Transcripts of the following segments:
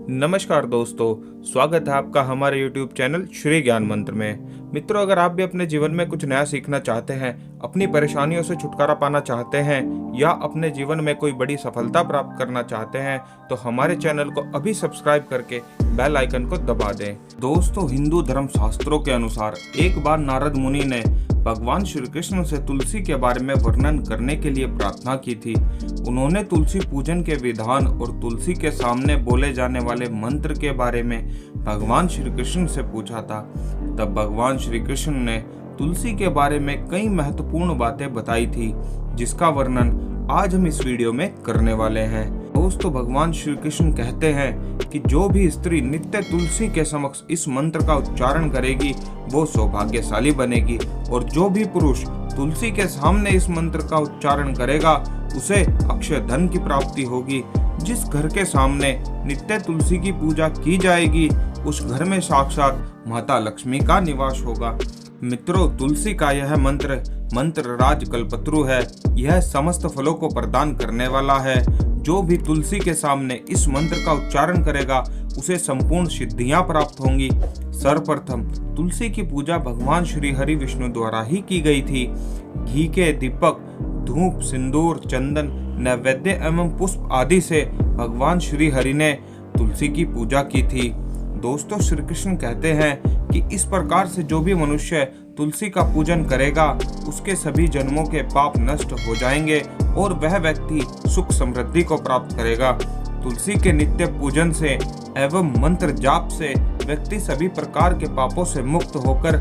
नमस्कार दोस्तों, स्वागत है आपका हमारे YouTube चैनल श्री ज्ञान मंत्र में। मित्रों, अगर आप भी अपने जीवन में कुछ नया सीखना चाहते हैं, अपनी परेशानियों से छुटकारा पाना चाहते हैं या अपने जीवन में कोई बड़ी सफलता प्राप्त करना चाहते हैं तो हमारे चैनल को अभी सब्सक्राइब करके बेल आइकन को दबा दें। दोस्तों, हिंदू धर्म शास्त्रों के अनुसार एक बार नारद मुनि ने भगवान श्री कृष्ण से तुलसी के बारे में वर्णन करने के लिए प्रार्थना की थी। उन्होंने तुलसी पूजन के विधान और तुलसी के सामने बोले जाने वाले मंत्र के बारे में भगवान श्री कृष्ण से पूछा था। तब भगवान श्री कृष्ण ने तुलसी के बारे में कई महत्वपूर्ण बातें बताई थी, जिसका वर्णन आज हम इस वीडियो में करने वाले हैं। दोस्तों, भगवान श्री कृष्ण कहते हैं कि जो भी स्त्री नित्य तुलसी के समक्ष इस मंत्र का उच्चारण करेगी वो सौभाग्यशाली बनेगी, और जो भी पुरुष तुलसी के सामने इस मंत्र का उच्चारण करेगा उसे अक्षय धन की प्राप्ति होगी। जिस घर के सामने नित्य तुलसी की पूजा की जाएगी उस घर में साक्षात माता लक्ष्मी का निवास होगा। मित्रों, तुलसी का यह मंत्र राज कल्पत्रु है। यह समस्त फलों को प्रदान करने वाला है। जो भी तुलसी के सामने इस मंत्र का उच्चारण करेगा उसे संपूर्ण सिद्धियां प्राप्त होंगी। सर्वप्रथम तुलसी की पूजा भगवान श्री हरि विष्णु द्वारा ही की गई थी। घी के दीपक, धूप, सिंदूर, चंदन, नैवेद्य एवं पुष्प आदि से भगवान श्री हरि ने तुलसी की पूजा की थी। दोस्तों, श्री कृष्ण कहते हैं कि इस प्रकार से जो भी मनुष्य तुलसी का पूजन करेगा उसके सभी जन्मों के पाप नष्ट हो जाएंगे और वह व्यक्ति सुख समृद्धि को प्राप्त करेगा। तुलसी के नित्य पूजन से एवं मंत्र जाप से व्यक्ति सभी प्रकार के पापों से मुक्त होकर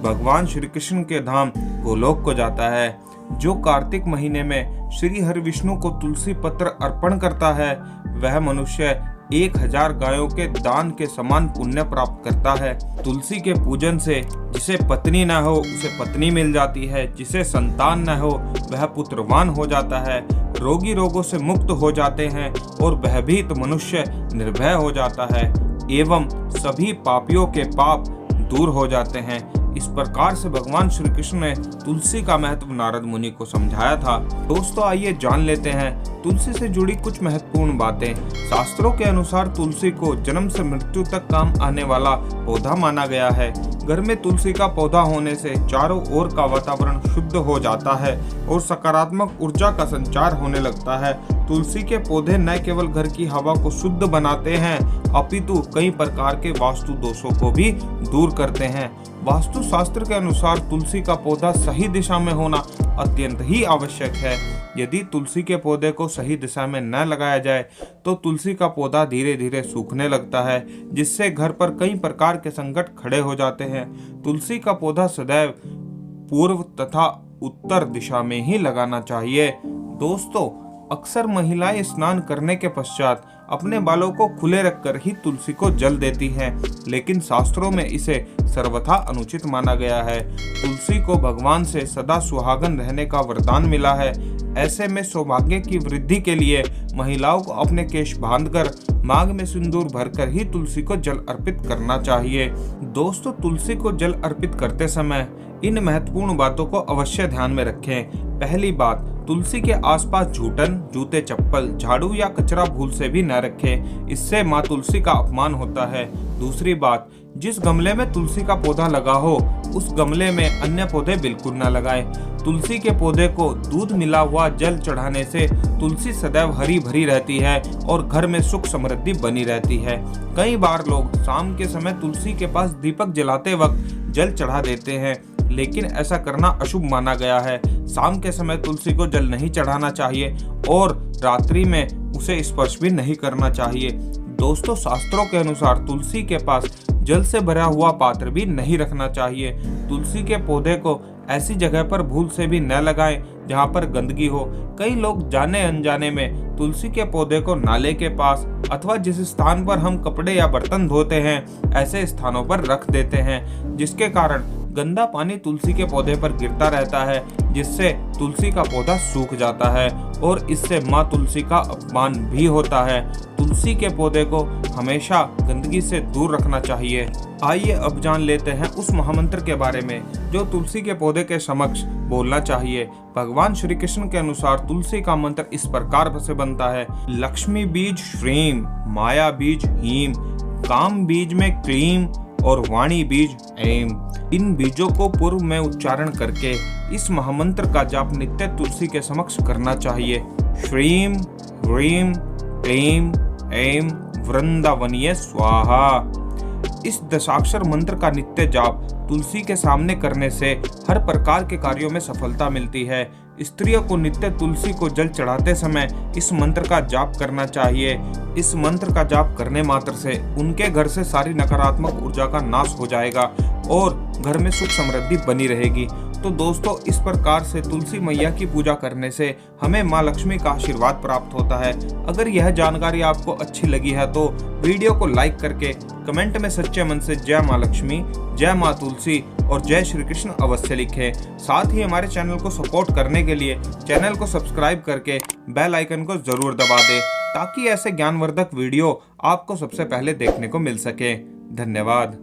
भगवान श्री कृष्ण के धाम गोलोक को जाता है। जो कार्तिक महीने में श्री हरि विष्णु को तुलसी पत्र अर्पण करता है वह मनुष्य 1000 गायों के दान के समान पुण्य प्राप्त करता है। तुलसी के पूजन से जिसे पत्नी न हो उसे पत्नी मिल जाती है, जिसे संतान न हो वह पुत्रवान हो जाता है, रोगी रोगों से मुक्त हो जाते हैं और भयभीत मनुष्य निर्भय हो जाता है एवं सभी पापियों के पाप दूर हो जाते हैं। इस प्रकार से भगवान श्री कृष्ण ने तुलसी का महत्व नारद मुनि को समझाया था। दोस्तों, आइए जान लेते हैं तुलसी से जुड़ी कुछ महत्वपूर्ण बातें। शास्त्रों के अनुसार तुलसी को जन्म से मृत्यु तक काम आने वाला पौधा माना गया है। घर में तुलसी का पौधा होने से चारों ओर का वातावरण शुद्ध हो जाता है और सकारात्मक ऊर्जा का संचार होने लगता है। तुलसी के पौधे न केवल घर की हवा को शुद्ध बनाते हैं अपितु कई प्रकार के वास्तु दोषों को भी दूर करते हैं। वास्तु शास्त्र के अनुसार तुलसी का पौधा सही दिशा में होना अत्यंत ही आवश्यक है। यदि तुलसी के पौधे को सही दिशा में न लगाया जाए तो तुलसी का पौधा धीरे धीरे सूखने लगता है, जिससे घर पर कई प्रकार के संकट खड़े हो जाते हैं। तुलसी का पौधा सदैव पूर्व तथा उत्तर दिशा में ही लगाना चाहिए। दोस्तों, अक्सर महिलाएं स्नान करने के पश्चात अपने बालों को खुले रखकर ही तुलसी को जल देती हैं, लेकिन शास्त्रों में इसे सर्वथा अनुचित माना गया है। तुलसी को भगवान से सदा सुहागन रहने का वरदान मिला है। ऐसे में सौभाग्य की वृद्धि के लिए महिलाओं को अपने केश बांधकर मांग में सिंदूर भरकर ही तुलसी को जल अर्पित करना चाहिए। दोस्तों, तुलसी को जल अर्पित करते समय इन महत्वपूर्ण बातों को अवश्य ध्यान में रखें। पहली बात, तुलसी के आसपास झूठन, जूते, चप्पल, झाड़ू या कचरा भूल से भी न रखें। इससे माँ तुलसी का अपमान होता है। दूसरी बात, जिस गमले में तुलसी का पौधा लगा हो उस गमले में अन्य पौधे बिल्कुल न लगाएं। तुलसी के पौधे को दूध मिला हुआ जल चढ़ाने से तुलसी सदैव हरी भरी रहती है और घर में सुख समृद्धि बनी रहती है। कई बार लोग शाम के समय तुलसी के पास दीपक जलाते वक्त जल चढ़ा देते हैं, लेकिन ऐसा करना अशुभ माना गया है। शाम के समय तुलसी को जल नहीं चढ़ाना चाहिए और रात्रि में उसे स्पर्श भी नहीं करना चाहिए। दोस्तों, शास्त्रों के अनुसार तुलसी के पास जल से भरा हुआ पात्र भी नहीं रखना चाहिए। तुलसी के पौधे को ऐसी जगह पर भूल से भी न लगाएं जहां पर गंदगी हो। कई लोग जाने अनजाने में तुलसी के पौधे को नाले के पास अथवा जिस स्थान पर हम कपड़े या बर्तन धोते हैं ऐसे स्थानों पर रख देते हैं, जिसके कारण गंदा पानी तुलसी के पौधे पर गिरता रहता है, जिससे तुलसी का पौधा सूख जाता है और इससे माँ तुलसी का अपमान भी होता है। तुलसी के पौधे को हमेशा गंदगी से दूर रखना चाहिए। आइए अब जान लेते हैं उस महामंत्र के बारे में जो तुलसी के पौधे के समक्ष बोलना चाहिए। भगवान श्री कृष्ण के अनुसार तुलसी का मंत्र इस प्रकार से बनता है। लक्ष्मी बीज श्रीम, माया बीज हीम, काम बीज में क्लीम और वाणी बीज ऐम। इन बीजों को पूर्व में उच्चारण करके इस महामंत्र का जाप नित्य तुलसी के समक्ष करना चाहिए। श्रीम ह्रीम क्लीम ऐम वृंदावनीय स्वाहा। इस दशाक्षर मंत्र का नित्य जाप तुलसी के सामने करने से हर प्रकार के कार्यों में सफलता मिलती है। स्त्रियों को नित्य तुलसी को जल चढ़ाते समय इस मंत्र का जाप करना चाहिए। इस मंत्र का जाप करने मात्र से उनके घर से सारी नकारात्मक ऊर्जा का नाश हो जाएगा और घर में सुख समृद्धि बनी रहेगी। तो दोस्तों, इस प्रकार से तुलसी मैया की पूजा करने से हमें माँ लक्ष्मी का आशीर्वाद प्राप्त होता है। अगर यह जानकारी आपको अच्छी लगी है तो वीडियो को लाइक करके कमेंट में सच्चे मन से जय माँ लक्ष्मी, जय माँ तुलसी और जय श्री कृष्ण अवश्य लिखें। साथ ही हमारे चैनल को सपोर्ट करने के लिए चैनल को सब्सक्राइब करके बेल आइकन को जरूर दबा दें, ताकि ऐसे ज्ञानवर्धक वीडियो आपको सबसे पहले देखने को मिल सके। धन्यवाद।